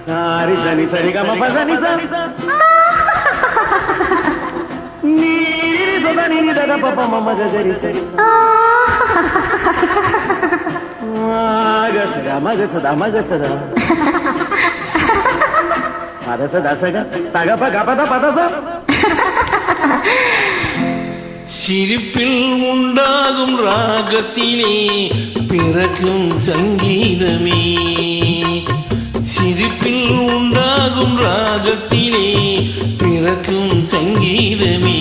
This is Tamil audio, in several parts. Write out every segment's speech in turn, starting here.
சாரி சனி சரி கம பசனி சனி நீரி சதனி நிதத பப மம கரி சரி மகசதா மகசதா மகசதா பதசதா சக சகப கபத பதச சிரிப்பில் உண்டாகும் ராகத்திலே பிறக்கும் சங்கீதமே சிரிப்பில் உண்டாகும் ராகத்திலே பிறக்கும் சங்கீதமே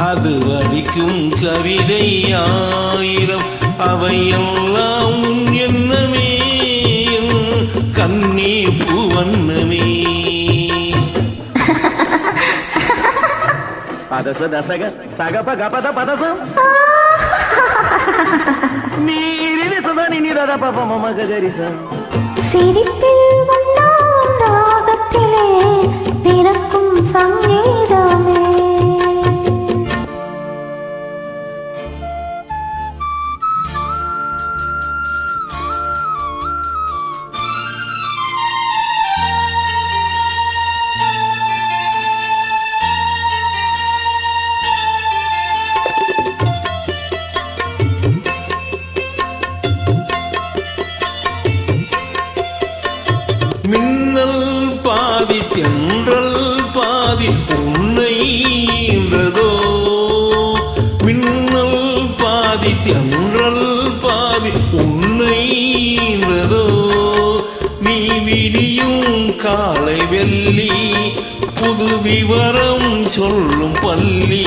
அது வடிக்கும் கவிதை ஆயிரம் அவையெல்லாம் எண்ணமே கண்ணே பூவண்ணமே பதச தசக சகப கபத பதச நீரி சதனி நிதத பப மம கரி ச சிரிப்பில் உண்டாகும் ராகத்திலே பிறக்கும் சங்கீதமே மின்னல் பாதி தென்றல் பாதி உன்னை ஈன்றதோ மின்னல் பாதி தென்றல் பாதி உன்னை ஈன்றதோ நீ விடியும் காலை வெள்ளி புது விவரம் சொல்லும் பள்ளி